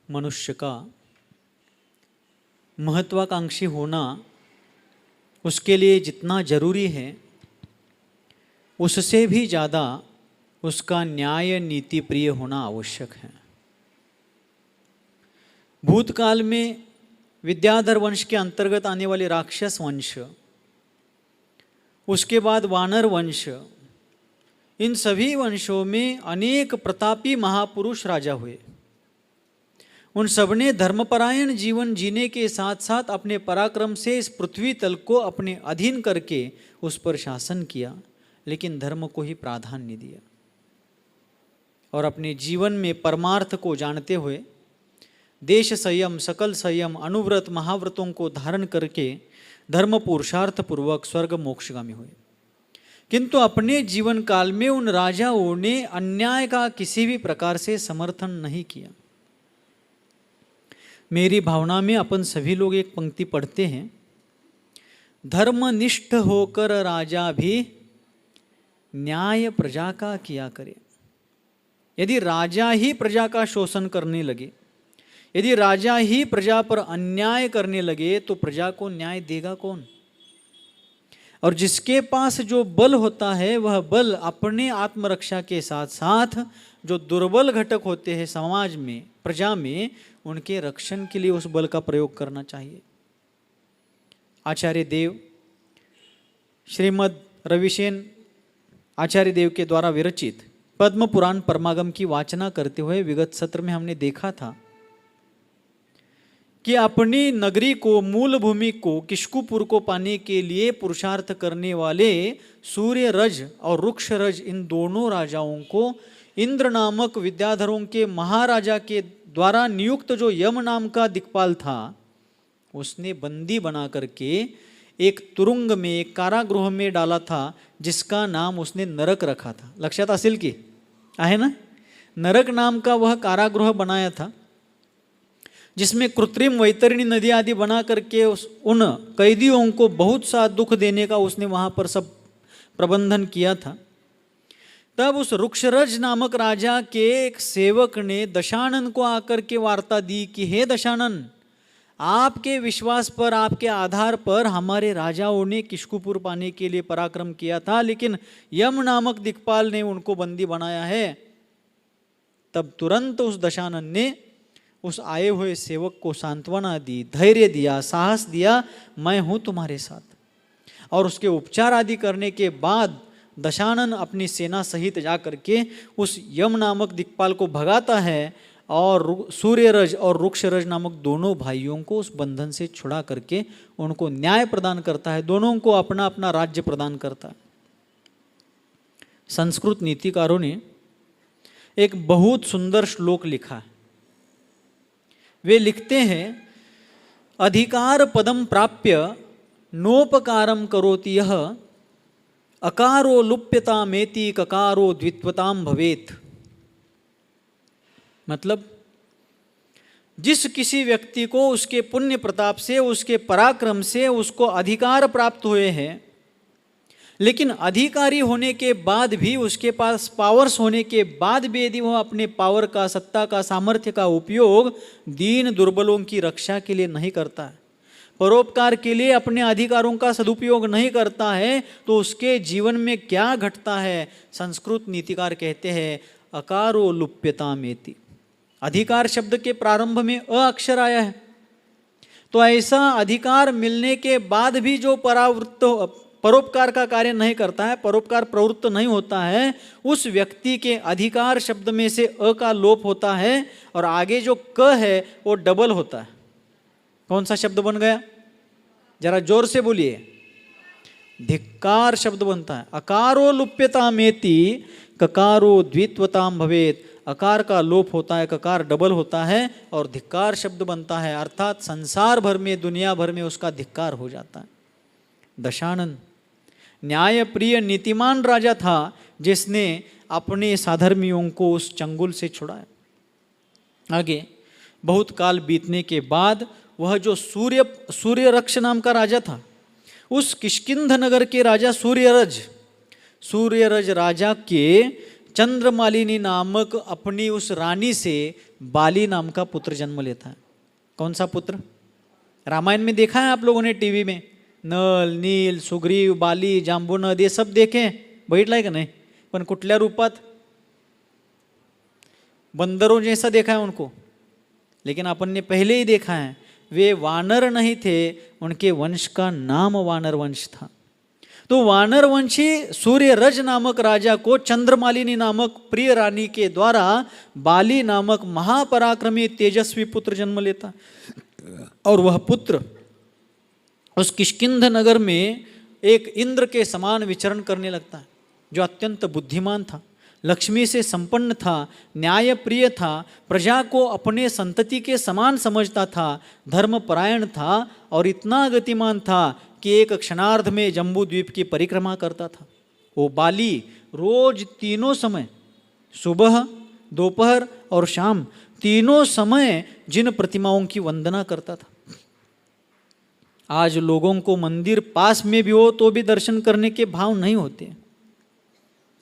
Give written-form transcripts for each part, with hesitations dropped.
मनुष्य का महत्वाकांक्षी होना उसके लिए जितना जरूरी है उससे भी ज़्यादा उसका न्याय नीति प्रिय होना आवश्यक है। भूतकाल में विद्याधर वंश के अंतर्गत आने वाले राक्षस वंश, उसके बाद वानर वंश, इन सभी वंशों में अनेक प्रतापी महापुरुष राजा हुए। उन सबने धर्मपरायण जीवन जीने के साथ साथ अपने पराक्रम से इस पृथ्वी तल को अपने अधीन करके उस पर शासन किया, लेकिन धर्म को ही प्राधान्य दिया और अपने जीवन में परमार्थ को जानते हुए देश संयम, सकल संयम, अनुव्रत, महाव्रतों को धारण करके धर्म पुरुषार्थ पूर्वक स्वर्ग मोक्षगामी हुए। किंतु अपने जीवन काल में उन राजाओं ने अन्याय का किसी भी प्रकार से समर्थन नहीं किया। मेरी भावना में अपन सभी लोग एक पंक्ति पढ़ते हैं, धर्मनिष्ठ होकर राजा भी न्याय प्रजा का किया करे। यदि राजा ही प्रजा का शोषण करने लगे, यदि राजा ही प्रजा पर अन्याय करने लगे, तो प्रजा को न्याय देगा कौन? और जिसके पास जो बल होता है वह बल अपने आत्मरक्षा के साथ साथ जो दुर्बल घटक होते हैं समाज में, प्रजा में, उनके रक्षण के लिए उस बल का प्रयोग करना चाहिए। आचार्य देव, श्रीमद् रविसेन आचार्य देव के द्वारा विरचित पद्म पुराण परमागम की वाचना करते हुए विगत सत्र में हमने देखा था कि अपनी नगरी को, मूल भूमि को, किष्कुपुर को पाने के लिए पुरुषार्थ करने वाले सूर्य रज और रुक्ष रज, इन दोनों राजाओं को इंद्र नामक विद्याधरों के महाराजा के द्वारा नियुक्त जो यम नाम का दिक्पाल था, उसने बंदी बना करके एक तुरुंग में, एक कारागृह में डाला था, जिसका नाम उसने नरक रखा था। लक्षात असेल की आहे ना? नरक नाम का वह कारागृह बनाया था, जिसमें कृत्रिम वैतरणी नदी आदि बना करके उन कैदियों को बहुत सा दुख देने का उसने वहाँ पर सब प्रबंधन किया था। तब उस रुक्षरज नामक राजा के एक सेवक ने दशानन को आकर के वार्ता दी कि हे दशानन, आपके विश्वास पर, आपके आधार पर हमारे राजाओं ने किष्कुपुर पाने के लिए पराक्रम किया था, लेकिन यम नामक दिक्पाल ने उनको बंदी बनाया है। तब तुरंत उस दशानन ने उस आए हुए सेवक को सांत्वना दी, धैर्य दिया, साहस दिया, मैं हूँ तुम्हारे साथ। और उसके उपचार आदि करने के बाद दशानन अपनी सेना सहित जा करके उस यम नामक दिक्पाल को भगाता है और सूर्यरज और रुक्षरज नामक दोनों भाइयों को उस बंधन से छुड़ा करके उनको न्याय प्रदान करता है, दोनों को अपना अपना राज्य प्रदान करता है। संस्कृत नीतिकारों ने एक बहुत सुंदर श्लोक लिखा है। वे लिखते हैं, अधिकार पदम प्राप्य नोपकारम करोति यह अकारो लुप्यतामेति ककारो द्वित्वताम भवेत। मतलब जिस किसी व्यक्ति को उसके पुण्य प्रताप से, उसके पराक्रम से उसको अधिकार प्राप्त हुए हैं, लेकिन अधिकारी होने के बाद भी, उसके पास पावर्स होने के बाद भी यदि वह अपने पावर का, सत्ता का, सामर्थ्य का उपयोग दीन दुर्बलों की रक्षा के लिए नहीं करता है, परोपकार के लिए अपने अधिकारों का सदुपयोग नहीं करता है, तो उसके जीवन में क्या घटता है? संस्कृत नीतिकार कहते हैं, अकारो लुप्यतामेति। अधिकार शब्द के प्रारंभ में अ अक्षर आया है, तो ऐसा अधिकार मिलने के बाद भी जो परोपकार का कार्य नहीं करता है, परोपकार प्रवृत्त नहीं होता है, उस व्यक्ति के अधिकार शब्द में से अ का लोप होता है और आगे जो क है वो डबल होता है। कौन सा शब्द बन गया? जरा जोर से बोलिए। धिक्कार शब्द बनता है। अकारो लुप्यतामेति ककारो द्वित्वताम भवेत। अकार का लोप होता है, ककार डबल होता है और धिक्कार शब्द बनता है, अर्थात संसार भर में, दुनिया भर में उसका धिक्कार हो जाता है। दशानन न्याय प्रिय नीतिमान राजा था, जिसने अपने साधर्मियों को उस चंगुल से छुड़ाया। आगे बहुत काल बीतने के बाद वह जो सूर्यरक्ष नाम का राजा था, उस किष्किंध नगर के राजा सूर्यरज राजा के चंद्रमालिनी नामक अपनी उस रानी से बाली नाम का पुत्र जन्म लेता है। कौन सा पुत्र? रामायण में देखा है आप लोगों ने, टीवी में नल, नील, सुग्रीव, बाली, जांबुनद ये सब देखे, बघितलंय का नाही? पण कुठल्या रूपात? बंदरों जैसा देखा है उनको, लेकिन अपन ने पहले ही देखा है वे वानर नहीं थे, उनके वंश का नाम वानर वंश था। तो वानर वंशी सूर्य रज नामक राजा को चंद्रमालिनी नामक प्रिय रानी के द्वारा बाली नामक महापराक्रमी तेजस्वी पुत्र जन्म लेता, और वह पुत्र उस किष्किंध नगर में एक इंद्र के समान विचरण करने लगता है, जो अत्यंत बुद्धिमान था, लक्ष्मी से संपन्न था, न्यायप्रिय था, प्रजा को अपने संतति के समान समझता था, धर्मपरायण था और इतना गतिमान था कि एक क्षणार्ध में जम्बू द्वीप की परिक्रमा करता था। वो बाली रोज तीनों समय, सुबह, दोपहर और शाम, तीनों समय जिन प्रतिमाओं की वंदना करता था। आज लोगों को मंदिर पास में भी हो तो भी दर्शन करने के भाव नहीं होते,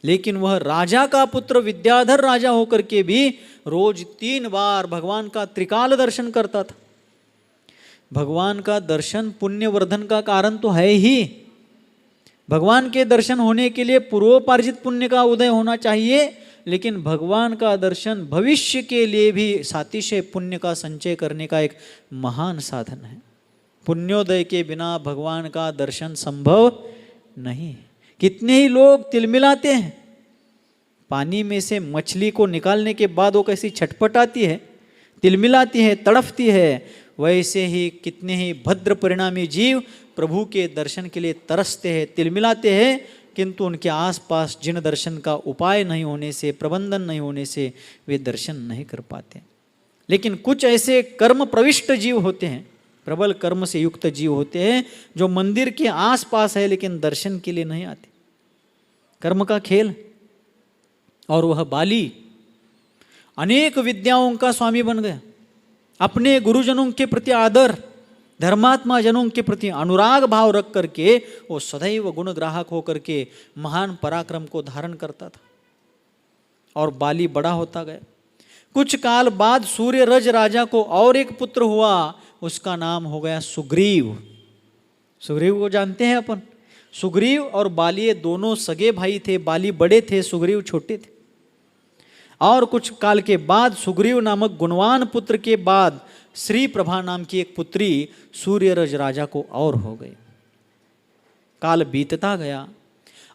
लेकिन वह राजा का पुत्र विद्याधर राजा होकर के भी रोज 3 बार भगवान का त्रिकाल दर्शन करता था। भगवान का दर्शन पुण्यवर्धन का कारण तो है ही। भगवान के दर्शन होने के लिए पूर्वोपार्जित पुण्य का उदय होना चाहिए, लेकिन भगवान का दर्शन भविष्य के लिए भी सातिशय पुण्य का संचय करने का एक महान साधन है। पुण्योदय के बिना भगवान का दर्शन संभव नहीं। कितने ही लोग तिलमिलाते हैं, पानी में से मछली को निकालने के बाद वो कैसी छटपटाती है, तिलमिलाती है, तड़फती है, वैसे ही कितने ही भद्र परिणामी जीव प्रभु के दर्शन के लिए तरसते हैं, तिलमिलाते हैं, किंतु उनके आसपास जिन दर्शन का उपाय नहीं होने से, प्रबंधन नहीं होने से वे दर्शन नहीं कर पाते। लेकिन कुछ ऐसे कर्म प्रविष्ट जीव होते हैं, प्रबल कर्म से युक्त जीव होते हैं, जो मंदिर के आसपास है लेकिन दर्शन के लिए नहीं आते। कर्म का खेल। और वह बाली अनेक विद्याओं का स्वामी बन गया। अपने गुरुजनों के प्रति आदर, धर्मात्मा जनों के प्रति अनुराग भाव रख करके वो सदैव गुणग्राहक होकर के महान पराक्रम को धारण करता था। और बाली बड़ा होता गया। कुछ काल बाद सूर्य रज राजा को और एक पुत्र हुआ, उसका नाम हो गया सुग्रीव। सुग्रीव को जानते हैं अपन। सुग्रीव और बाली दोनों सगे भाई थे। बाली बड़े थे, सुग्रीव छोटे थे। और कुछ काल के बाद सुग्रीव नामक गुणवान पुत्र के बाद श्री प्रभा नाम की एक पुत्री सूर्यरज राजा को और हो गई। काल बीतता गया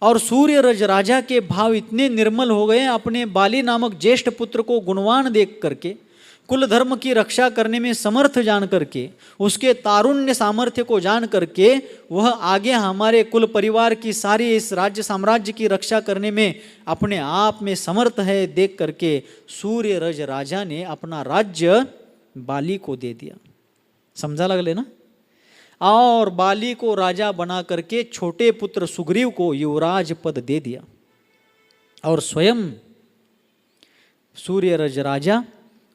और सूर्यरज राजा के भाव इतने निर्मल हो गए, अपने बाली नामक ज्येष्ठ पुत्र को गुणवान देख करके, कुल धर्म की रक्षा करने में समर्थ जान करके, उसके तारुण्य सामर्थ्य को जान करके, वह आगे हमारे कुल परिवार की सारी इस राज्य साम्राज्य की रक्षा करने में अपने आप में समर्थ है देख करके सूर्यरज राजा ने अपना राज्य बाली को दे दिया। समझा लगले ना? और बाली को राजा बना करके छोटे पुत्र सुग्रीव को युवराज पद दे दिया। और स्वयं सूर्यरज राजा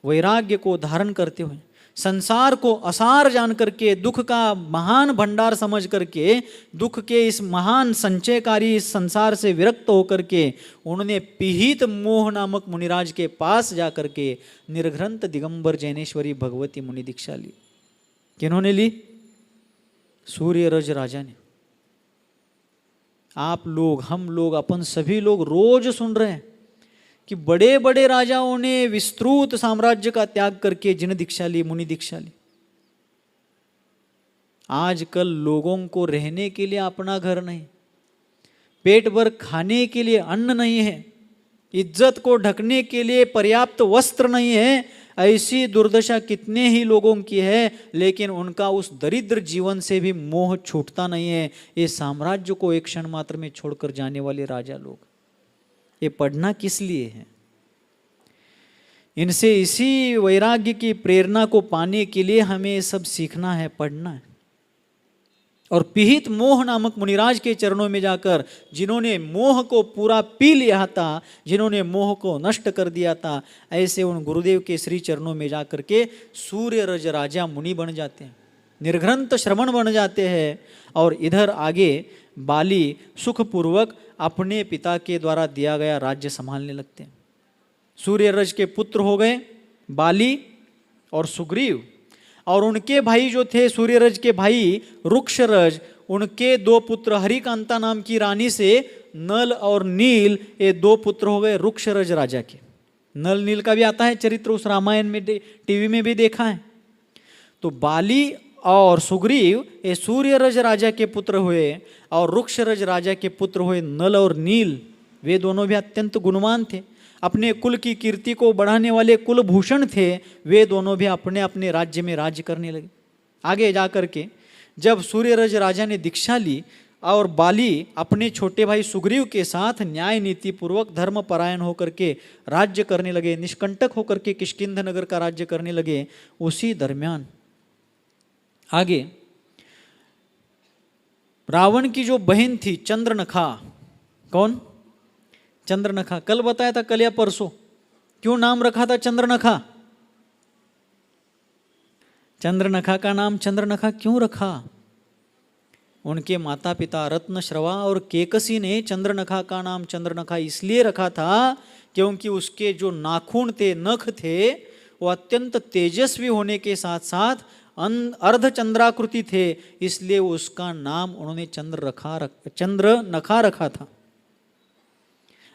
वैराग्य को धारण करते हुए, संसार को असार जान करके, दुख का महान भंडार समझ करके, दुख के इस महान संचयकारी इस संसार से विरक्त होकर के उन्होंने पिहित मोह नामक मुनिराज के पास जा करके निर्घ्रंथ दिगंबर जैनेश्वरी भगवती मुनि दीक्षा ली। किन्होंने ली? सूर्यरज राजा ने। आप लोग, हम लोग, अपन सभी लोग रोज सुन रहे हैं कि बड़े बड़े राजाओं ने विस्तृत साम्राज्य का त्याग करके जिन दीक्षा ली, मुनि दीक्षा ली। आजकल लोगों को रहने के लिए अपना घर नहीं, पेट भर खाने के लिए अन्न नहीं है, इज्जत को ढकने के लिए पर्याप्त वस्त्र नहीं है। ऐसी दुर्दशा कितने ही लोगों की है, लेकिन उनका उस दरिद्र जीवन से भी मोह छूटता नहीं है। ये साम्राज्य को एक क्षण मात्र में छोड़कर जाने वाले राजा लोग, ये पढ़ना किस लिए है? इनसे इसी वैराग्य की प्रेरणा को पाने के लिए हमें सब सीखना है, पढ़ना है। और पिहित मोह नामक मुनिराज के चरणों में जाकर, जिन्होंने मोह को पूरा पी लिया था, जिन्होंने मोह को नष्ट कर दिया था, ऐसे उन गुरुदेव के श्री चरणों में जाकर के सूर्यरज राजा मुनि बन जाते हैं, निर्घ्रंथ श्रवण बन जाते हैं। और इधर आगे बाली सुखपूर्वक अपने पिता के द्वारा दिया गया राज्य संभालने लगते हैं। सूर्यरज के पुत्र हो गए बाली और सुग्रीव, और उनके भाई जो थे सूर्यरज के भाई रुक्षरज, उनके दो पुत्र हरिकांता नाम की रानी से नल और नील, ये दो पुत्र हो गए रुक्षरज राजा के। नल नील का भी आता है चरित्र, उस रामायण में टीवी में भी देखा है। तो बाली और सुग्रीव ये सूर्यरज राजा के पुत्र हुए, और रुक्षरज राजा के पुत्र हुए नल और नील। वे दोनों भी अत्यंत गुणवान थे, अपने कुल की कीर्ति को बढ़ाने वाले कुलभूषण थे। वे दोनों भी अपने अपने राज्य में राज्य करने लगे। आगे जाकर के जब सूर्यरज राजा ने दीक्षा ली और बाली अपने छोटे भाई सुग्रीव के साथ न्याय नीति पूर्वक धर्म परायण होकर के राज्य करने लगे, निष्कंटक होकर के किष्किंध नगर का राज्य करने लगे, उसी दरमियान आगे रावण की जो बहन थी चंद्रनखा, कौन? चंद्रनखा। कल बताया था, कल या परसों, क्यों नाम रखा था चंद्रनखा? चंद्रनखा का नाम चंद्रनखा क्यों रखा? उनके माता पिता रत्नश्रवा और केकसी ने चंद्रनखा का नाम चंद्रनखा इसलिए रखा था क्योंकि उसके जो नाखून थे, नख थे, वो अत्यंत तेजस्वी होने के साथ साथ अर्धचंद्राकृति थे, इसलिए उसका नाम उन्होंने चंद्रनखा रखा था।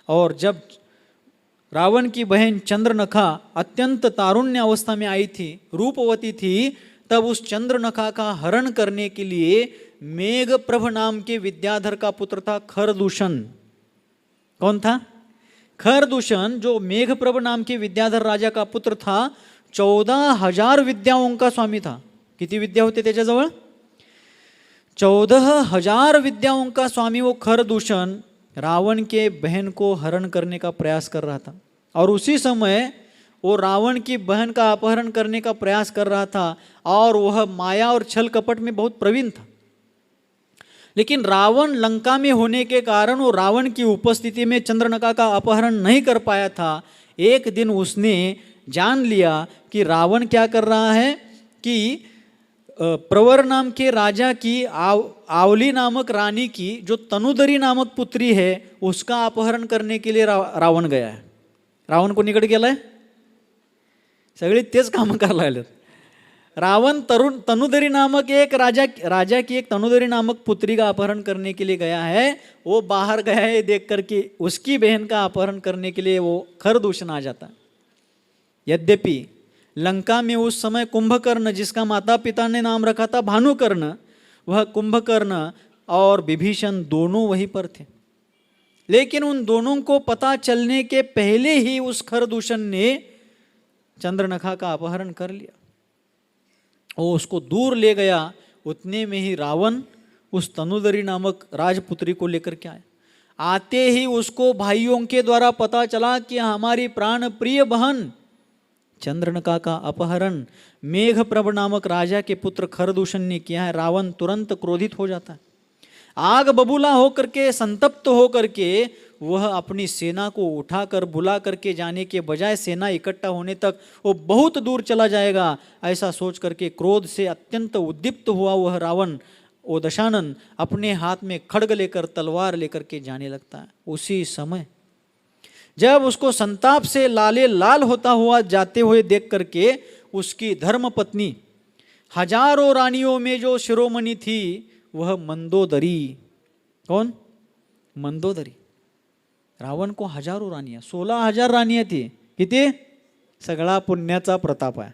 और जब रावण की बहन चंद्रनखा अत्यंत तारुण्य अवस्था में आई थी, रूपवती थी, तब उस चंद्रनखा का हरण करने के लिए मेघप्रभ नाम के विद्याधर का पुत्र था खरदूषण। कौन था? खरदूषण, जो मेघप्रभ नाम के विद्याधर राजा का पुत्र था, 14,000 विद्याओं का स्वामी था। किती विद्या होते त्याच्याजवळ? 14,000 विद्याओं का स्वामी वो खरदूषण रावण के बहन को हरण करने का प्रयास कर रहा था। और उसी समय वो रावण की बहन का अपहरण करने का प्रयास कर रहा था, और वह माया और छल कपट में बहुत प्रवीण था। लेकिन रावण लंका में होने के कारण वो रावण की उपस्थिति में चंद्रनखा का अपहरण नहीं कर पाया था। एक दिन उसने जान लिया कि रावण क्या कर रहा है कि प्रवर नाम के राजा की आवली नामक रानी की जो तनुदरी नामक पुत्री है, उसका अपहरण करने के लिए रावण गया है। रावण को निकट गेलाय, सगळे तेच काम करायला लागलेत। रावण तनुदरी नामक एक राजा की एक तनुदरी नामक पुत्री का अपहरण करने के लिए गया है। वो बाहर गया है देख करके उसकी बहन का अपहरण करने के लिए वो खरदूषण आ जाता। यद्यपि लंका में उस समय कुंभकर्ण, जिसका माता पिता ने नाम रखा था भानुकर्ण, वह कुंभकर्ण और विभीषण दोनों वहीं पर थे। लेकिन उन दोनों को पता चलने के पहले ही उस खरदूषण ने चंद्रनखा का अपहरण कर लिया। वो उसको दूर ले गया। उतने में ही रावण उस तनुदरी नामक राजपुत्री को लेकर के आया। आते ही उसको भाइयों के द्वारा पता चला कि हमारी प्राण प्रिय बहन चंद्रनखा का अपहरण मेघप्रभ नामक राजा के पुत्र खरदूषण ने किया है। रावण तुरंत क्रोधित हो जाता है। आग बबूला होकर के, संतप्त होकर के वह अपनी सेना को उठाकर बुला करके जाने के बजाय सेना इकट्ठा होने तक वो बहुत दूर चला जाएगा, ऐसा सोच करके क्रोध से अत्यंत उद्दीप्त हुआ वह रावण, वो दशानन अपने हाथ में खड्ग लेकर, तलवार लेकर के जाने लगता है। उसी समय जब उसको संताप से लाले लाल होता हुआ जाते हुए देख करके उसकी धर्मपत्नी, हजारों रानियों में जो शिरोमणि थी, वह मंदोदरी, कौन? मंदोदरी। रावण को हजारों रानियां, 16,000 रानियां थी। किती? सगळा पुण्याचा प्रताप आहे।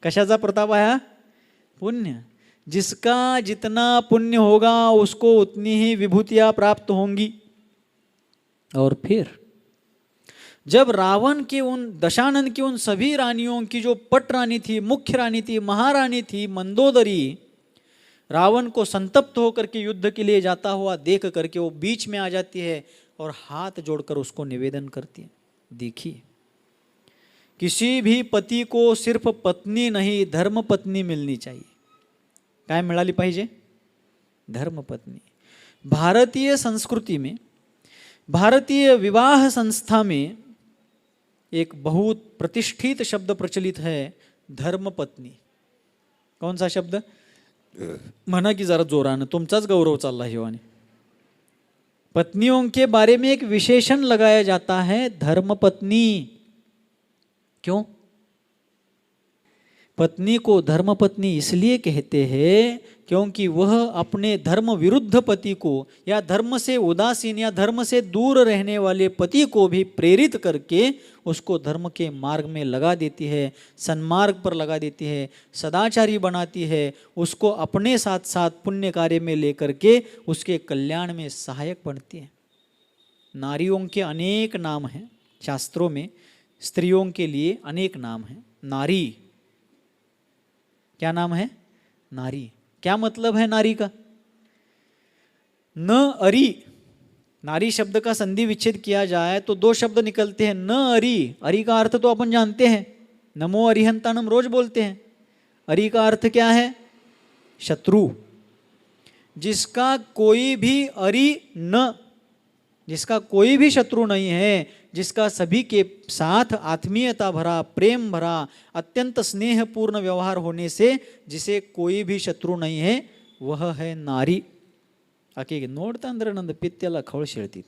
कशाचा प्रताप आहे? पुण्य। जिसका जितना पुण्य होगा उसको उतनी ही विभूतियां प्राप्त होंगी। और फिर जब रावण की उन दशानन की उन सभी रानियों की जो पट रानी थी, मुख्य रानी थी, महारानी थी मंदोदरी, रावण को संतप्त होकर के युद्ध के लिए जाता हुआ देख करके वो बीच में आ जाती है और हाथ जोड़कर उसको निवेदन करती है, देखिए किसी भी पति को सिर्फ पत्नी नहीं धर्म पत्नी मिलनी चाहिए। काय मिळाली पाहिजे? धर्म पत्नी। भारतीय संस्कृति में, भारतीय विवाह संस्था में एक बहुत प्रतिष्ठित शब्द प्रचलित है, धर्म पत्नी। कौन सा शब्द? म्हणा की जरा जोरानं, तुमचाच गौरव चालला हिवाने। पत्नियों के बारे में एक विशेषण लगाया जाता है, धर्मपत्नी। क्यों? पत्नी को धर्मपत्नी इसलिए कहते हैं क्योंकि वह अपने धर्म विरुद्ध पति को या धर्म से उदासीन या धर्म से दूर रहने वाले पति को भी प्रेरित करके उसको धर्म के मार्ग में लगा देती है, सन्मार्ग पर लगा देती है, सदाचारी बनाती है, उसको अपने साथ साथ पुण्य कार्य में लेकर के उसके कल्याण में सहायक बनती है। नारियों के अनेक नाम हैं शास्त्रों में, स्त्रियों के लिए अनेक नाम हैं। नारी, क्या नाम है? नारी। क्या मतलब है नारी का? न अरी, नारी शब्द का संधि विच्छेद किया जाए तो दो शब्द निकलते हैं, न अरी। अरी का अर्थ तो अपन जानते हैं, नमो अरिहंतानम रोज बोलते हैं। अरी का अर्थ क्या है? शत्रु। जिसका कोई भी अरी न, जिसका कोई भी शत्रु नहीं है, जिसका सभी के साथ आत्मीयता भरा, प्रेम भरा, अत्यंत स्नेहपूर्ण व्यवहार होने से जिसे कोई भी शत्रु नहीं है, वह है नारी. आके नोडता अंदर नंद पित्याला खवळ शेळती.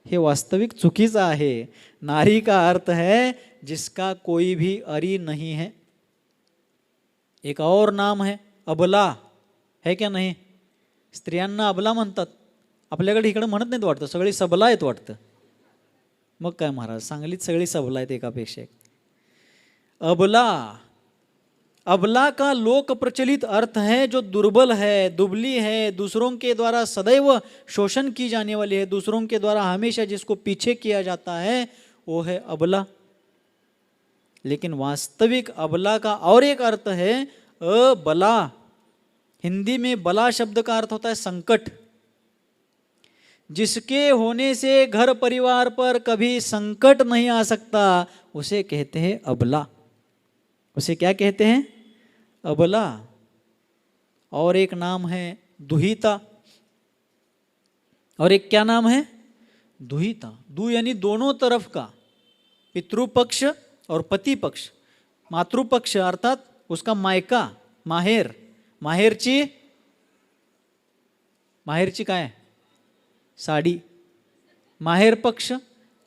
हे वास्तविक चुकीचं आहे. नारी का अर्थ है जिसका कोई भी अरी नहीं है. एक और नाम है अबला, है क्या नाही? स्त्रियांना अबला म्हणतात. आपल्याकडे इकडे म्हणत नाहीत वाटतं, सगळी सबला आहेत वाटतं. मग काय महाराज, सांगलीत सगळी सबला आहेत एकापेक्षा एक. अबला, अबला का लोक प्रचलित अर्थ है जो दुर्बल है, दुबली है, दूसरों के द्वारा सदैव शोषण की जाने वाली है, दूसरों के द्वारा हमेशा जिसको पीछे किया जाता है वो है अबला. लेकिन वास्तविक अबला का और एक अर्थ है अबला. हिंदी में बला शब्द का अर्थ होता है संकट. जिसके होने से घर परिवार पर कभी संकट नहीं आ सकता उसे कहते हैं अबला. उसे क्या कहते हैं? अबला. और एक नाम है दुहिता. और एक क्या नाम है? दुहिता. दु यानी दोनों तरफ का, पितृपक्ष और पति पक्ष. मातृपक्ष अर्थात उसका मायका, माहेर. माहेरची काय? साडी. माहेर पक्ष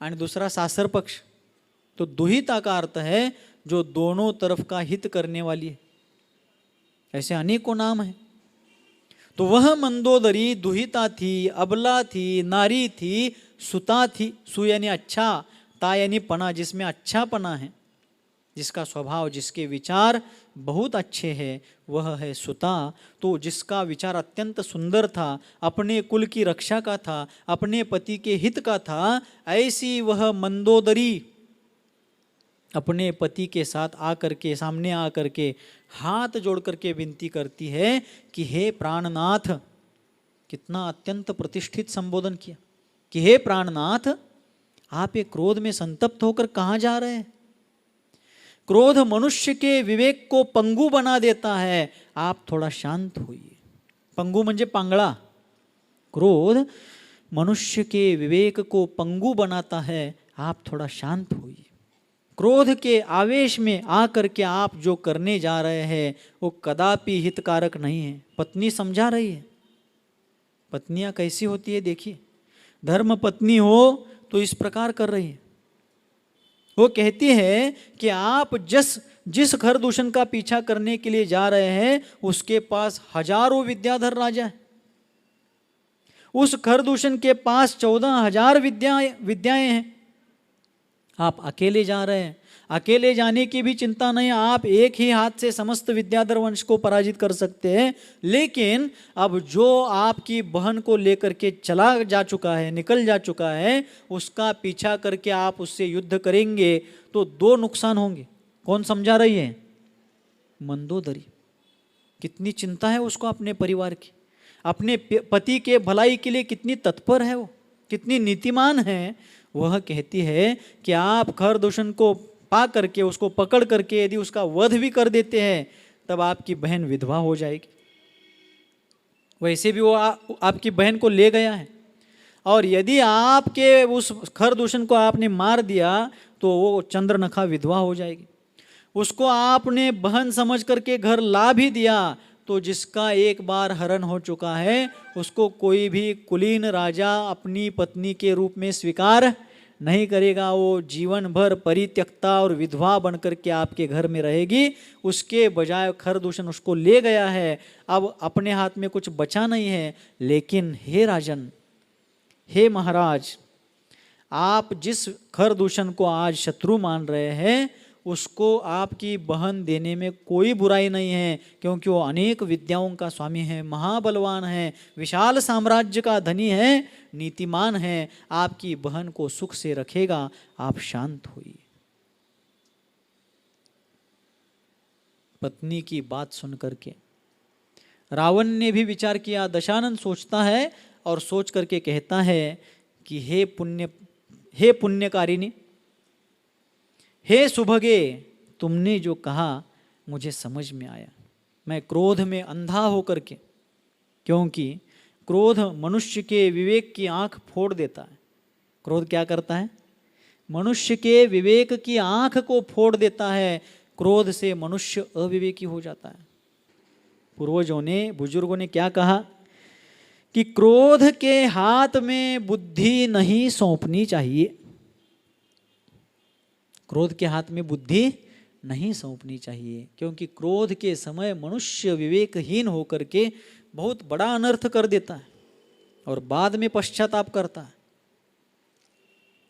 आणि दुसरा सासर पक्ष. तो दुहिता का अर्थ है जो दोनों तरफ का हित करने वाली है. ऐसे अनेकों नाम है. तो वह मंदोदरी दुहिता थी, अबला थी, नारी थी, सुता थी. सु यानी अच्छा, ता यानी पना, जिसमें अच्छा पना है, जिसका स्वभाव, जिसके विचार बहुत अच्छे हैं, वह है सुता. तो जिसका विचार अत्यंत सुंदर था, अपने कुल की रक्षा का था, अपने पति के हित का था, ऐसी वह मंदोदरी अपने पति के साथ आकर के, सामने आकर के हाथ जोड़ करके विनती करती है कि हे प्राणनाथ. कितना अत्यंत प्रतिष्ठित संबोधन किया कि हे प्राणनाथ, आप ये क्रोध में संतप्त होकर कहाँ जा रहे हैं? क्रोध मनुष्य के विवेक को पंगु बना देता है, आप थोड़ा शांत होइए. पंगु म्हणजे पांगळा. क्रोध मनुष्य के विवेक को पंगु बनाता है, आप थोड़ा शांत होइए. क्रोध के आवेश में आकर के आप जो करने जा रहे हैं वो कदापि हितकारक नहीं है. पत्नी समझा रही है. पत्नियां कैसी होती है देखिए. धर्म पत्नी हो तो इस प्रकार कर रही है. वो कहती है कि आप जिस खरदूषण का पीछा करने के लिए जा रहे हैं उसके पास हजारों विद्याधर राजा है. उस खरदूषण के पास 14,000 विद्याएं हैं. आप अकेले जा रहे हैं. अकेले जाने की भी चिंता नहीं, आप एक ही हाथ से समस्त विद्याधर वंश को पराजित कर सकते हैं. लेकिन अब जो आपकी बहन को लेकर के चला जा चुका है, निकल जा चुका है, उसका पीछा करके आप उससे युद्ध करेंगे तो 2 नुकसान होंगे. कौन समझा रही है? मंदोदरी. कितनी चिंता है उसको अपने परिवार की, अपने पति के भलाई के लिए कितनी तत्पर है वो, कितनी नीतिमान है. वह कहती है कि आप खरदूषण को पा करके, उसको पकड़ करके यदि उसका वध भी कर देते हैं तब आपकी बहन विधवा हो जाएगी. वैसे भी वो आपकी बहन को ले गया है, और यदि आपके उस खरदूषण को आपने मार दिया तो वो चंद्रनखा विधवा हो जाएगी. उसको आपने बहन समझ करके घर ला भी दिया तो जिसका एक बार हरण हो चुका है उसको कोई भी कुलीन राजा अपनी पत्नी के रूप में स्वीकार नहीं करेगा। वो जीवन भर परित्यक्ता और विधवा बनकर के आपके घर में रहेगी। उसके बजाय खरदूषण उसको ले गया है, अब अपने हाथ में कुछ बचा नहीं है। लेकिन हे राजन, हे महाराज, आप जिस खरदूषण को आज शत्रु मान रहे हैं उसको आपकी बहन देने में कोई बुराई नहीं है, क्योंकि वो अनेक विद्याओं का स्वामी है, महाबलवान है, विशाल साम्राज्य का धनी है, नीतिमान है। आपकी बहन को सुख से रखेगा, आप शांत होइए। पत्नी की बात सुन करके रावण ने भी विचार किया। दशानन सोचता है और सोच करके कहता है कि हे पुण्यकारिणी, हे सुभगे, तुमने जो कहा मुझे समझ में आया। मैं क्रोध में अंधा होकर के, क्योंकि क्रोध मनुष्य के विवेक की आंख फोड़ देता है। क्रोध क्या करता है? मनुष्य के विवेक की आंख को फोड़ देता है। क्रोध से मनुष्य अविवेकी हो जाता है। पूर्वजों ने, बुजुर्गों ने क्या कहा कि क्रोध के हाथ में बुद्धि नहीं सौंपनी चाहिए। क्रोध के हाथ में बुद्धि नहीं सौंपनी चाहिए, क्योंकि क्रोध के समय मनुष्य विवेकहीन होकर के बहुत बड़ा अनर्थ कर देता है और बाद में पश्चाताप करता है।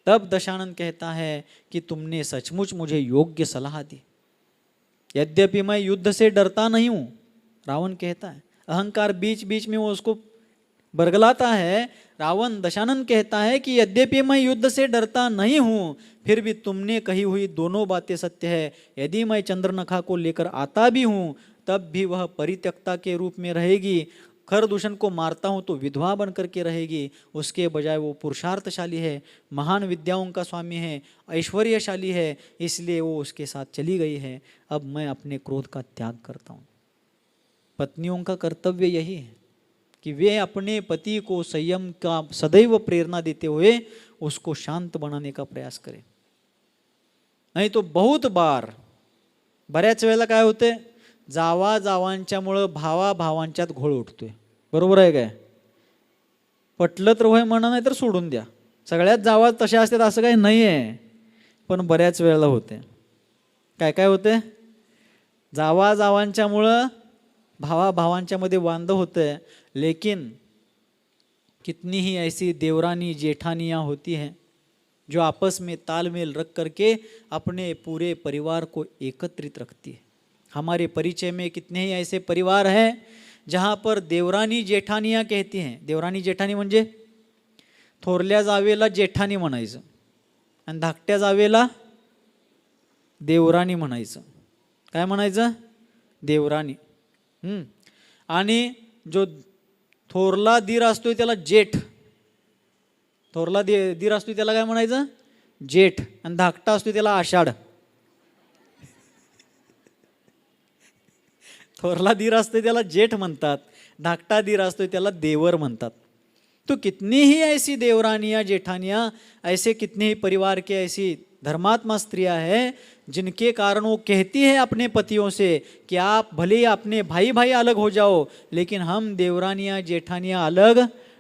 तब दशानन कहता है कि तुमने सचमुच मुझे योग्य सलाह दी। यद्यपि मैं युद्ध से डरता नहीं हूं, रावण कहता है। अहंकार बीच बीच में वो उसको बरगलाता है। रावण दशानन कहता है कि यद्यपि मैं युद्ध से डरता नहीं हूं, फिर भी तुमने कही हुई दोनों बातें सत्य है। यदि मैं चंद्रनखा को लेकर आता भी हूं, तब भी वह परित्यक्ता के रूप में रहेगी। खरदूषण को मारता हूं तो विधवा बन करके रहेगी। उसके बजाय वो पुरुषार्थशाली है, महान विद्याओं का स्वामी है, ऐश्वर्यशाली है, इसलिए वो उसके साथ चली गई है। अब मैं अपने क्रोध का त्याग करता हूँ। पत्नियों का कर्तव्य यही है कि वे अपने पति को संयम का सदैव प्रेरणा देते हुए उसको शांत बनाने का प्रयास करें। नाही तो बहुत बार, बऱ्याच वेळेला काय होते, जावा जावांच्यामुळं भावा भावांच्यात घोळ उठतोय। बरोबर आहे काय? पटलं तर होय म्हणा, नाही तर सोडून द्या। सगळ्यात जावा तशा असतात असं काही नाही आहे, पण बऱ्याच वेळेला होते। काय काय होते? जावा जावांच्यामुळं भावा भावांच्या मध्ये वांद होते। लेकिन कितनी ही ऐसी देवरानी जेठानियाँ होती हैं जो आपस में तालमेल रख करके अपने पूरे परिवार को एकत्रित रखती है। हमारे परिचय में कितने ही ऐसे परिवार हैं जहाँ पर देवरानी जेठानियाँ कहती हैं। देवरानी जेठानी म्हणजे थोरल्या जावेला जेठानी म्हणायचं आणि धाकट्या जावेला देवरानी म्हणायचं। काय म्हणायचं? देवरानी। आणि जो थोरला दीर असतोय त्याला जेठ, थोरला दीर असतोय त्याला काय म्हणायचं? जेठ। आणि धाकटा असतोय त्याला आषाढ। थोरला दीर असतोय त्याला जेठ म्हणतात, धाकटा दीर असतोय त्याला देवर म्हणतात। तो कितनी ही ऐसी देवरानियाँ जेठानियाँ, ऐसे कितने ही परिवार के ऐसी धर्मात्मा स्त्रियां हैं जिनके कारण वो कहती है अपने पतियों से कि आप भले ही अपने भाई भाई अलग हो जाओ, लेकिन हम देवरानियाँ जेठानियाँ अलग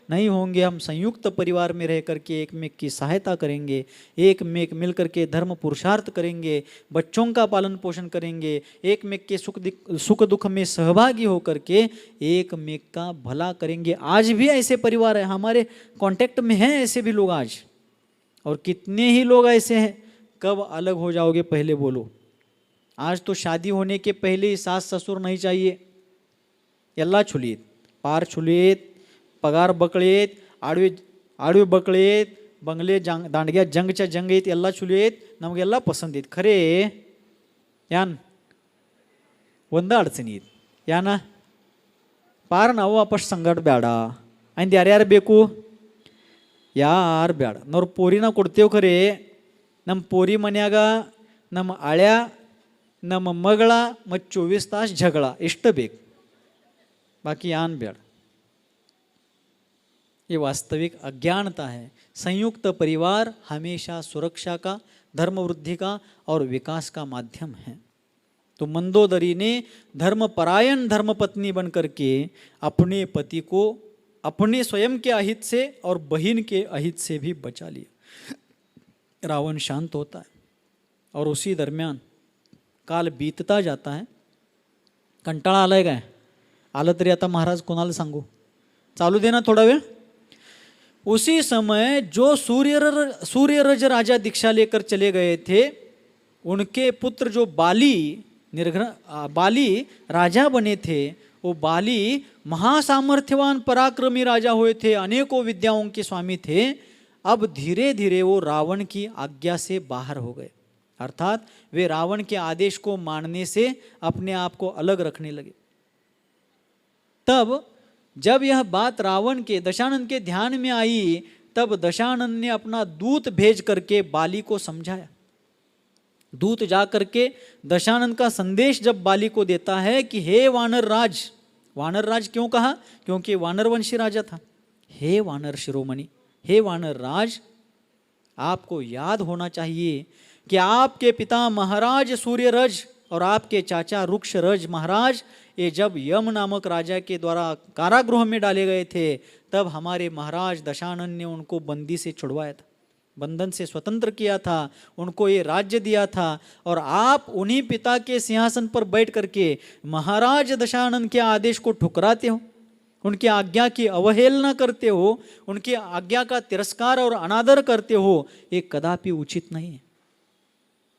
नहीं होंगे। हम संयुक्त परिवार में रह करके एक में की सहायता करेंगे, एक में मिल करके धर्म पुरुषार्थ करेंगे, बच्चों का पालन पोषण करेंगे, एक में के सुख दुख में सहभागी होकर के एक में का भला करेंगे। आज भी ऐसे परिवार है, हमारे कांटेक्ट में हैं ऐसे भी लोग आज। और कितने ही लोग ऐसे हैं। कब अलग हो जाओगे पहले बोलो। आज तो शादी होने के पहले ही सास ससुर नहीं चाहिए। ಎಲ್ಲ छुलीत, पार छुलीत, पगार बकळीत, आडवे बकळीत, बंगले दांडग्या जंगच्या जंगीत ಎಲ್ಲ छुलीत, ನಮಗೆಲ್ಲ ಪಸಂದಿತ್ ಖರೆ ಯಾನ್ ಒಂದ ಅಡಚಣಿ ಯಾನ ಪಾರ ನಾವು ವಾಪಸ್ ಸಂಗಡ ಬೇಡ ಅಂದ್ ಯಾರ್ಯಾರು ಬೇಕು? ಯಾರು ಬೇಡ ನವ್ರು ಪೋರಿನ ಕೊಡ್ತೇವೆ ಖರೆ ನಮ್ಮ ಪೋರಿ ಮನ್ಯಾಗ ನಮ್ಮ ಆಳ್ಯಾ ನಮ್ಮ ಮಗಳ ಮತ್ತು 24 तास झगड़ा इष्ट ಬೇಕು, बाकी यान बेड़। ये वास्तविक अज्ञानता है। संयुक्त परिवार हमेशा सुरक्षा का, धर्म वृद्धि का और विकास का माध्यम है। तो तो मंदोदरी ने धर्मपरायण धर्मपत्नी बन करके अपने पति को अपने स्वयं के अहित से और बहन के अहित से भी बचा लिया। रावण शांत होता है और उसी दरमियान काल बीतता जाता है। कंटाळा आलाय काय? आलं तरी आता महाराज कोणाला सांगू? चालू दे ना थोडा वेळ। उसी समय जो सूर्यरज राजा दीक्षा लेकर चले गए थे, उनके पुत्र जो बाली राजा बने थे, वो बाली महासामर्थ्यवान पराक्रमी राजा हुए थे, अनेकों विद्याओं के स्वामी थे। अब धीरे धीरे वो रावण की आज्ञा से बाहर हो गए, अर्थात वे रावण के आदेश को मानने से अपने आप को अलग रखने लगे। तब जब यह बात रावण के दशानन के ध्यान में आई, तब दशानन ने अपना दूत भेज करके बाली को समझाया। दूत जा करके दशानन का संदेश जब बाली को देता है कि हे वानर राज, वानर राज क्यों कहा? क्योंकि वानर वंशी राजा था। हे वानर शिरोमणि, हे वानर राज, आपको याद होना चाहिए कि आपके पिता महाराज सूर्यरज और आपके चाचा रुक्षरज महाराज ये जब यम नामक राजा के द्वारा कारागृह में डाले गए थे, तब हमारे महाराज दशानन ने उनको बंदी से छुड़वाया था, बंधन से स्वतंत्र किया था, उनको ये राज्य दिया था। और आप उन्हीं पिता के सिंहासन पर बैठ करके महाराज दशानन के आदेश को ठुकराते हो, उनकी आज्ञा की अवहेलना करते हो, उनकी आज्ञा का तिरस्कार और अनादर करते हो, ये कदापि उचित नहीं है।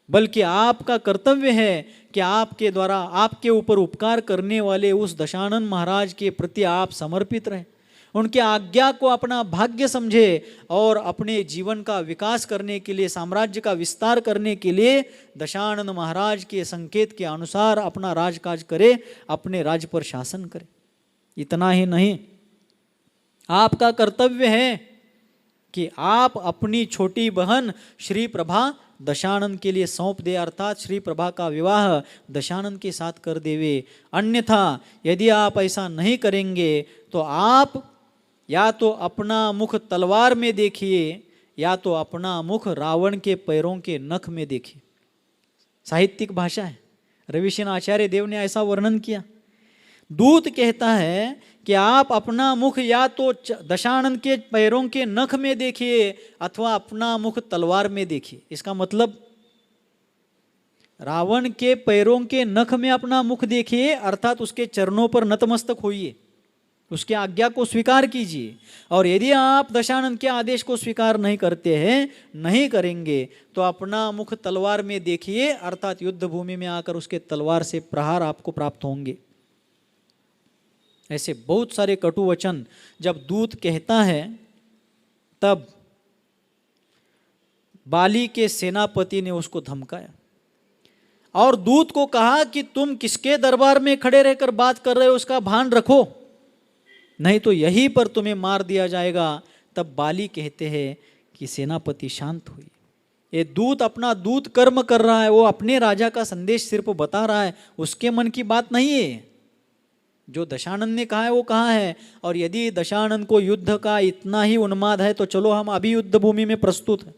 बल्कि आपका कर्तव्य है कि आपके द्वारा आपके ऊपर उपकार करने वाले उस दशानन महाराज के प्रति आप समर्पित रहें, उनके आज्ञा को अपना भाग्य समझे और अपने जीवन का विकास करने के लिए, साम्राज्य का विस्तार करने के लिए दशानन महाराज के संकेत के अनुसार अपना राजकाज करे, अपने राज्य पर शासन करे। इतना ही नहीं, आपका कर्तव्य है कि आप अपनी छोटी बहन श्री प्रभा दशानन के लिए सौंप दे, अर्थात श्री प्रभा का विवाह दशानन के साथ कर देवे। अन्यथा यदि आप ऐसा नहीं करेंगे तो आप या तो अपना मुख तलवार में देखिए या तो अपना मुख रावण के पैरों के नख में देखिए। साहित्यिक भाषा है, रविशेन आचार्य देव ने ऐसा वर्णन किया। दूत कहता है कि आप अपना मुख या तो दशानन के पैरों के नख में देखिए अथवा अपना मुख तलवार में देखिए। इसका मतलब रावण के पैरों के नख में अपना मुख देखिए, अर्थात उसके चरणों पर नतमस्तक होइए, उसकी आज्ञा को स्वीकार कीजिए। और यदि आप दशानन के आदेश को स्वीकार नहीं करते हैं, नहीं करेंगे, तो अपना मुख तलवार में देखिए, अर्थात युद्ध भूमि में आकर उसके तलवार से प्रहार आपको प्राप्त होंगे। ऐसे बहुत सारे कटु वचन जब दूत कहता है, तब बाली के सेनापति ने उसको धमकाया और दूत को कहा कि तुम किसके दरबार में खड़े रहकर बात कर रहे हो, उसका भान रखो, नहीं तो यहीं पर तुम्हें मार दिया जाएगा। तब बाली कहते हैं कि सेनापति शांत हुई। ये दूत अपना दूत कर्म कर रहा है, वो अपने राजा का संदेश सिर्फ बता रहा है, उसके मन की बात नहीं है। जो दशानन ने कहा है वो कहा है। और यदि दशानन को युद्ध का इतना ही उन्माद है तो चलो हम अभी युद्ध भूमि में प्रस्तुत हैं।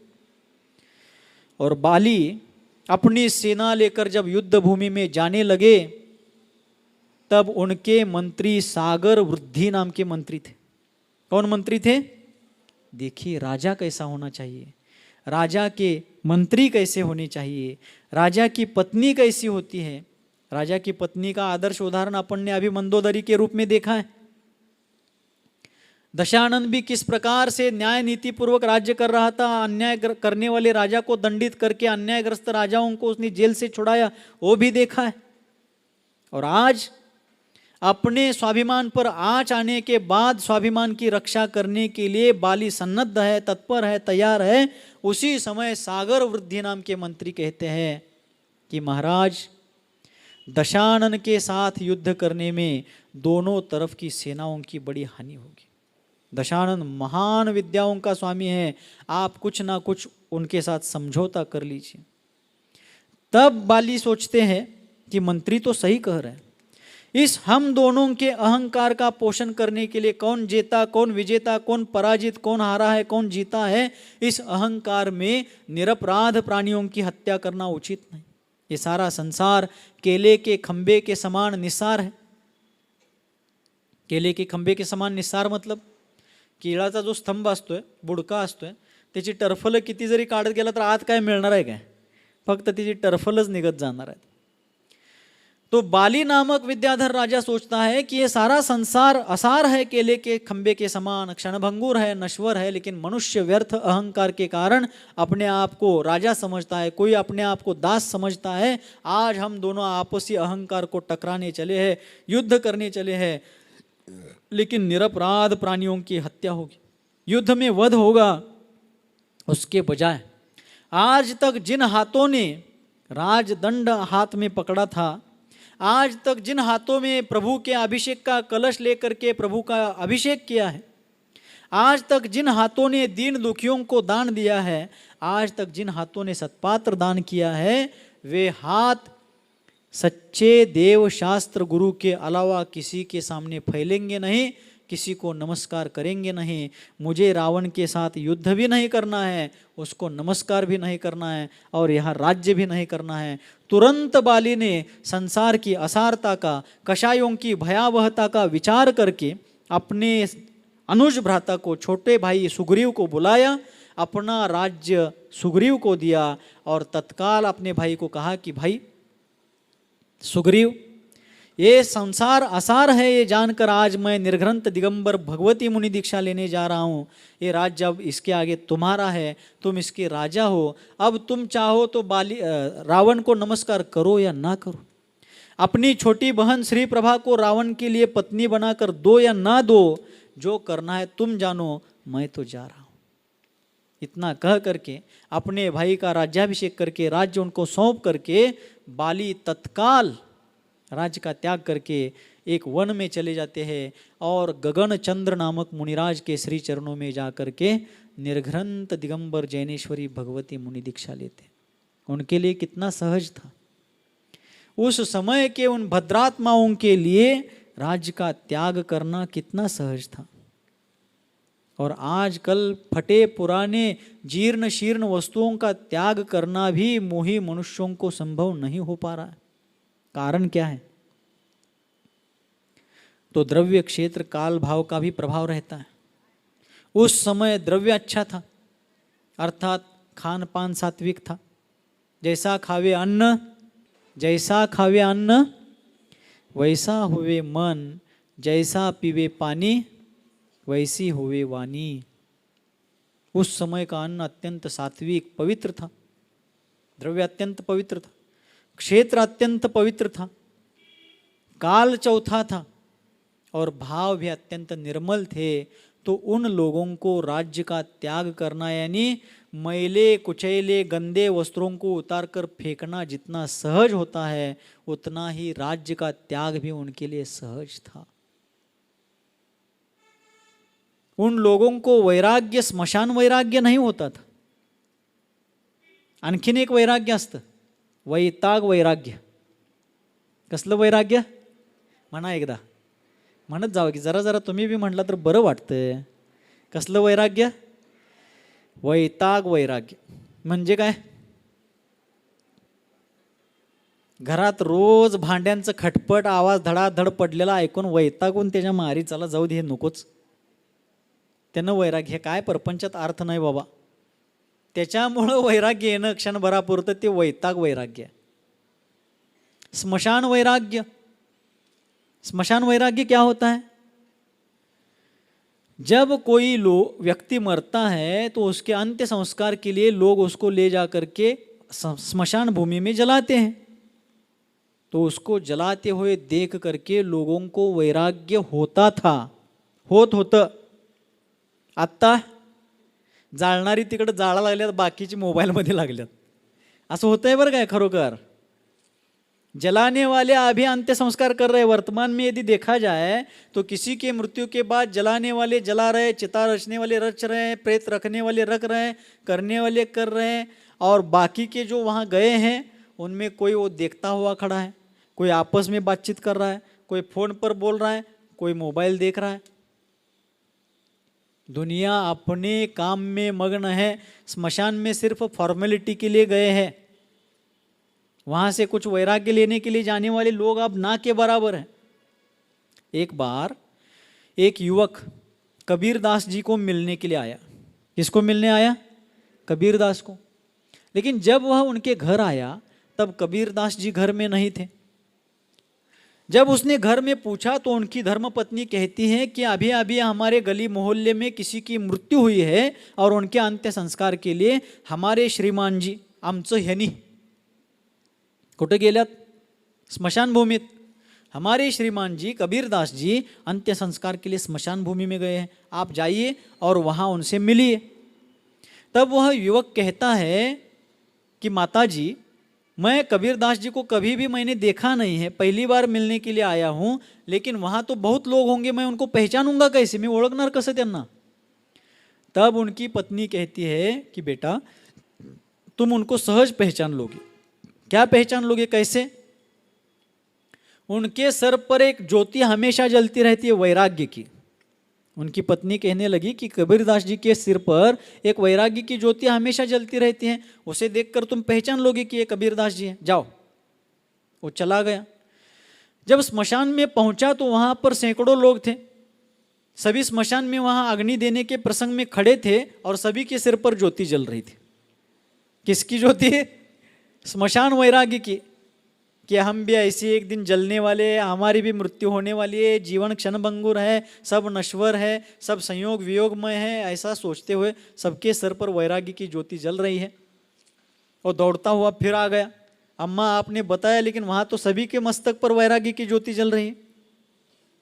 और बाली अपनी सेना लेकर जब युद्ध भूमि में जाने लगे, तब उनके मंत्री सागर वृद्धि नाम के मंत्री थे। कौन मंत्री थे? देखिए राजा कैसा होना चाहिए, राजा के मंत्री कैसे होने चाहिए, राजा की पत्नी कैसी होती है। राजा की पत्नी का आदर्श उदाहरण अपन ने अभी मंदोदरी के रूप में देखा है। दशानन भी किस प्रकार से न्याय नीति पूर्वक राज्य कर रहा था, अन्याय करने वाले राजा को दंडित करके अन्यायग्रस्त राजाओं को उसने जेल से छुड़ाया, वो भी देखा है। और आज अपने स्वाभिमान पर आंच आने के बाद स्वाभिमान की रक्षा करने के लिए बाली सन्नद्ध है, तत्पर है, तैयार है। उसी समय सागर वृद्धि नाम के मंत्री कहते हैं कि महाराज, दशानन के साथ युद्ध करने में दोनों तरफ की सेनाओं की बड़ी हानि होगी। दशानन महान विद्याओं का स्वामी है, आप कुछ ना कुछ उनके साथ समझौता कर लीजिए। तब बाली सोचते हैं कि मंत्री तो सही कह रहे हैं, इस हम दोनों के अहंकार का पोषण करने के लिए कौन जेता, कौन विजेता, कौन पराजित, कौन हारा है, कौन जीता है, इस अहंकार में निरपराध प्राणियों की हत्या करना उचित नहीं। ये सारा संसार केले के खंबे के समान निस्सार है। केले के खंबे के समान निस्सार मतलब केळाचा जो स्तंभ असतोय, बुडका असतोय, त्याची टरफलं किती जरी काढत गेला तर आत काय मिळणार आहे काय? फक्त त्याची टरफलच निघत जाणार आहे। तो बाली नामक विद्याधर राजा सोचता है कि ये सारा संसार असार है, केले के खंबे के समान, क्षणभंगुर है, नश्वर है, लेकिन मनुष्य व्यर्थ अहंकार के कारण अपने आप को राजा समझता है, कोई अपने आप को दास समझता है। आज हम दोनों आपसी अहंकार को टकराने चले हैं, युद्ध करने चले हैं, लेकिन निरपराध प्राणियों की हत्या होगी, युद्ध में वध होगा। उसके बजाय आज तक जिन हाथों ने राजदंड हाथ में पकड़ा था, आज तक जिन हाथों में प्रभु के अभिषेक का कलश लेकर के प्रभु का अभिषेक किया है, आज तक जिन हाथों ने दीन दुखियों को दान दिया है, आज तक जिन हाथों ने सत्पात्र दान किया है, वे हाथ सच्चे देव शास्त्र गुरु के अलावा किसी के सामने फैलेंगे नहीं, किसी को नमस्कार करेंगे नहीं। मुझे रावण के साथ युद्ध भी नहीं करना है, उसको नमस्कार भी नहीं करना है, और यहाँ राज्य भी नहीं करना है। तुरंत बाली ने संसार की असारता का, कषायों की भयावहता का विचार करके अपने अनुज भ्राता को, छोटे भाई सुग्रीव को बुलाया, अपना राज्य सुग्रीव को दिया और तत्काल अपने भाई को कहा कि भाई सुग्रीव, ये संसार असार है, ये जानकर आज मैं निर्घ्रंत दिगंबर भगवती मुनि दीक्षा लेने जा रहा हूँ। ये राज्य अब इसके आगे तुम्हारा है, तुम इसके राजा हो। अब तुम चाहो तो रावण को नमस्कार करो या ना करो, अपनी छोटी बहन श्री प्रभा को रावण के लिए पत्नी बनाकर दो या ना दो, जो करना है तुम जानो, मैं तो जा रहा हूँ। इतना कह करके अपने भाई का राज्याभिषेक करके राज्य उनको सौंप करके बाली तत्काल राज्य का त्याग करके एक वन में चले जाते हैं और गगन चंद्र नामक मुनिराज के श्री चरणों में जाकर के निर्घ्रंत दिगंबर जैनेश्वरी भगवती मुनि दीक्षा लेते। उनके लिए कितना सहज था, उस समय के उन भद्रात्माओं के लिए राज्य का त्याग करना कितना सहज था। और आजकल फटे पुराने जीर्ण शीर्ण वस्तुओं का त्याग करना भी मोही मनुष्यों को संभव नहीं हो पा रहा है। कारण क्या है? तो द्रव्य क्षेत्र काल भाव का भी प्रभाव रहता है। उस समय द्रव्य अच्छा था, अर्थात खान पान सात्विक था। जैसा खावे अन्न, जैसा खावे अन्न वैसा हुए मन, जैसा पीवे पानी वैसी हुए वाणी। उस समय का अन्न अत्यंत सात्विक पवित्र था, द्रव्य अत्यंत पवित्र था, क्षेत्र अत्यंत पवित्र था, काल चौथा था और भाव भी अत्यंत निर्मल थे। तो उन लोगों को राज्य का त्याग करना, यानी मैले कुचैले गंदे वस्त्रों को उतारकर फेंकना जितना सहज होता है, उतना ही राज्य का त्याग भी उनके लिए सहज था। उन लोगों को वैराग्य स्मशान वैराग्य नहीं होता था। आणखीन एक वैराग्य असतं, वैताग वैराग्य. कसलं वैराग्य म्हणा एकदा, म्हणत जावं की जरा जरा तुम्ही बी म्हटलं तर बरं वाटतं. कसलं वैराग्य? वैताग वैराग्य म्हणजे काय? घरात रोज भांड्यांचं खटपट आवाज धडाधड पडलेला ऐकून वैतागून त्याच्या मारी चला जाऊ दे, हे नकोच. त्यानं वैराग्य, हे काय परपंचात अर्थ नाही बाबा. त्याच्यामुळं वैराग्य येणं क्षणभरापुरतं ते वैताग वैराग्य. स्मशान वैराग्य, स्मशान वैराग्य क्या होता है? जब कोई व्यक्ति मरता है तो उसके अंत्य संस्कार के लिए लोग उसको ले जा करके स्मशान भूमि में जलाते हैं. तो उसको जलाते हुए देख करके लोगों को वैराग्य होता था, होतं. आत्ता जाळणारी तिकडे जाळा लागल्यात, बाकीची मोबाईलमध्ये लागल्यात. असं होतंय बरं काय खरोखर. जलाने वाले अभी अंत्य संस्कार कर रहे. वर्तमान में यदि देखा जाए तो किसी के मृत्यु के बाद जलाने वाले जला रहे, चिता रचने वाले रच रहे हैं, प्रेत रखने वाले रख रहे हैं, करने वाले कर रहे हैं. और बाकी के जो वहाँ गए हैं उनमें कोई वो देखता हुआ खड़ा है, कोई आपस में बातचीत कर रहा है, कोई फोन पर बोल रहा है, कोई मोबाइल देख रहा है. दुनिया अपने काम में मग्न है. स्मशान में सिर्फ फॉर्मेलिटी के लिए गए हैं. वहाँ से कुछ वैराग्य लेने के लिए जाने वाले लोग अब ना के बराबर हैं। एक बार एक युवक कबीर दास जी को मिलने के लिए आया। किसको मिलने आया? कबीर दास को। लेकिन जब वह उनके घर आया तब कबीर दास जी घर में नहीं थे। जब उसने घर में पूछा तो उनकी धर्मपत्नी कहती है कि अभी अभी हमारे गली मोहल्ले में किसी की मृत्यु हुई है और उनके अंत्य संस्कार के लिए हमारे श्रीमान जी आमचं ह्यानी कुठे गेल्यात? स्मशान भूमीत। हमारे श्रीमान जी कबीरदास जी अंत्य संस्कार के लिए स्मशान भूमि में गए हैं, आप जाइए और वहाँ उनसे मिलिए। तब वह युवक कहता है कि माता जी, मैं कबीरदास जी को कभी भी मैंने देखा नहीं है, पहली बार मिलने के लिए आया हूँ, लेकिन वहाँ तो बहुत लोग होंगे, मैं उनको पहचानूंगा कैसे, मैं ओळखणार कसं त्यांना? तब उनकी पत्नी कहती है कि बेटा तुम उनको सहज पहचान लोगे। क्या पहचान लोगे, कैसे? उनके सर पर एक ज्योति हमेशा जलती रहती है वैराग्य की। उनकी पत्नी कहने लगी कि कबीरदास जी के सिर पर एक वैराग्य की ज्योति हमेशा जलती रहती है, उसे देखकर तुम पहचान लोगे कि ये कबीरदास जी हैं, जाओ। वो चला गया। जब स्मशान में पहुंचा तो वहां पर सैकड़ों लोग थे। सभी स्मशान में वहां अग्नि देने के प्रसंग में खड़े थे और सभी के सिर पर ज्योति जल रही थी। किसकी ज्योति? स्मशान वैराग्य की, कि हम भी ऐसे एक दिन जलने वाले हैं, हमारी भी मृत्यु होने वाली है, जीवन क्षणभंगुर है, सब नश्वर है, सब संयोग वियोगमय है, ऐसा सोचते हुए सबके सर पर वैराग्य की ज्योति जल रही है। और दौड़ता हुआ फिर आ गया, अम्मा आपने बताया लेकिन वहाँ तो सभी के मस्तक पर वैराग्य की ज्योति जल रही है।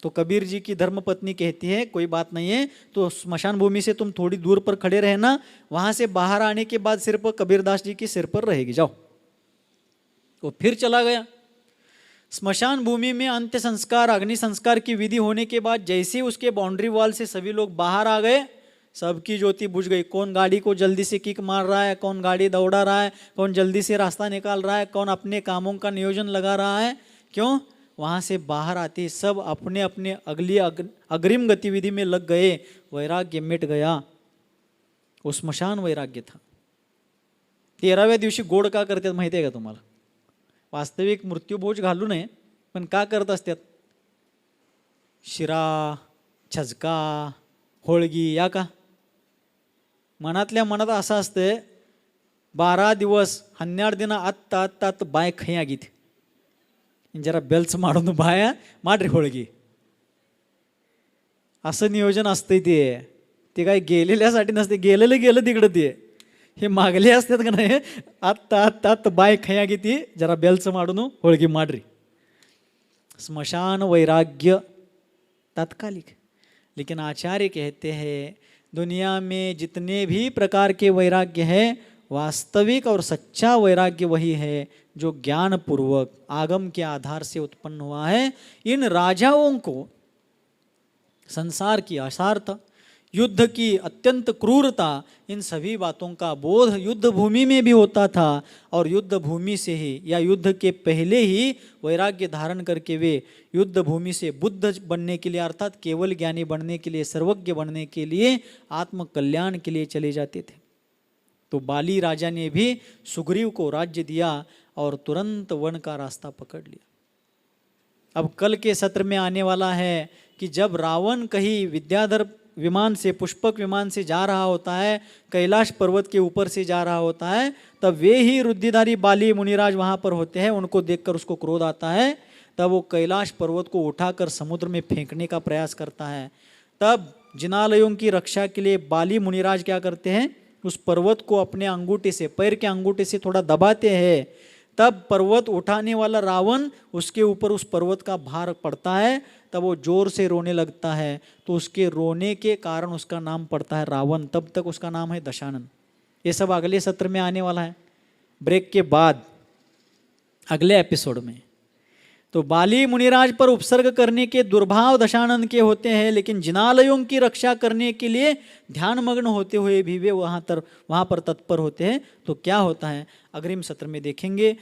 तो कबीर जी की धर्मपत्नी कहती है कोई बात नहीं है, तो स्मशान भूमि से तुम थोड़ी दूर पर खड़े रहना, वहाँ से बाहर आने के बाद सिर पर कबीरदास जी के सिर पर रहेगी, जाओ। वो फिर चला गया। स्मशान भूमि में अंत्य संस्कार अग्नि संस्कार की विधि होने के बाद जैसे उसके बाउंड्री वॉल से सभी लोग बाहर आ गए, सबकी ज्योति बुझ गई। कौन गाड़ी को जल्दी से किक मार रहा है, कौन गाड़ी दौड़ा रहा है, कौन जल्दी से रास्ता निकाल रहा है, कौन अपने कामों का नियोजन लगा रहा है। क्यों? वहाँ से बाहर आते सब अपने अपने अगली अग्रिम गतिविधि में लग गए। वैराग्य मिट गया। वो स्मशान वैराग्य था। 13व्या दिवशी गोड का करतात माहिती आहे का तुम्हाला? वास्तविक मृत्यूभोज घालू नये, पण का करत असतात? शिरा, छजका, होळगी, या का? मनातल्या मनात असं असते 12 दिवस 12 ದಿನ ಅತ್ತ ಬಾಯಿ ಕೈ ಆಗಿತ್ತು, जरा बेल्स मारून बाया ಮಾಡ್ರಿ होळगी, असं नियोजन असतंय। ते काय गेलेल्यासाठी नसते, गेलेलं गेलं तिकडं। ते हे मागले असतात का नाही, आत्ता बाय खया घेती, जरा बेल्स मारून होळगी माड्री। स्मशान वैराग्य तात्कालिक, लेकिन आचार्य कहते हैं दुनिया में जितने भी प्रकार के वैराग्य है, वास्तविक और सच्चा वैराग्य वही है जो ज्ञान पूर्वक आगम के आधार से उत्पन्न हुआ है। इन राजाओं को संसार की असार्थ, युद्ध की अत्यंत क्रूरता, इन सभी बातों का बोध युद्ध भूमि में भी होता था। और युद्ध भूमि से ही या युद्ध के पहले ही वैराग्य धारण करके वे युद्ध भूमि से बुद्ध बनने के लिए, अर्थात केवल ज्ञानी बनने के लिए, सर्वज्ञ बनने के लिए, आत्म कल्याण के लिए चले जाते थे। तो बाली राजा ने भी सुग्रीव को राज्य दिया और तुरंत वन का रास्ता पकड़ लिया। अब कल के सत्र में आने वाला है कि जब रावण कहीं विद्याधर विमान से, पुष्पक विमान से जा रहा होता है, कैलाश पर्वत के ऊपर से जा रहा होता है, तब वे ही रुद्धिधारी बाली मुनिराज वहाँ पर होते हैं। उनको देखकर उसको क्रोध आता है, तब वो कैलाश पर्वत को उठाकर समुद्र में फेंकने का प्रयास करता है। तब जिनालयों की रक्षा के लिए बाली मुनिराज क्या करते हैं, उस पर्वत को अपने अंगूठे से, पैर के अंगूठे से थोड़ा दबाते हैं। तब पर्वत उठाने वाला रावण, उसके ऊपर उस पर्वत का भार पड़ता है, तब वो जोर से रोने लगता है। तो उसके रोने के कारण उसका नाम पड़ता है रावण। तब तक उसका नाम है दशानन। ये सब अगले सत्र में आने वाला है, ब्रेक के बाद, अगले एपिसोड में। तो बाली मुनिराज पर उपसर्ग करने के दुर्भाव दशानन के होते हैं, लेकिन जिनालयों की रक्षा करने के लिए ध्यानमग्न होते हुए भी वे वहाँ पर तत्पर होते हैं। तो क्या होता है अग्रिम सत्र में देखेंगे।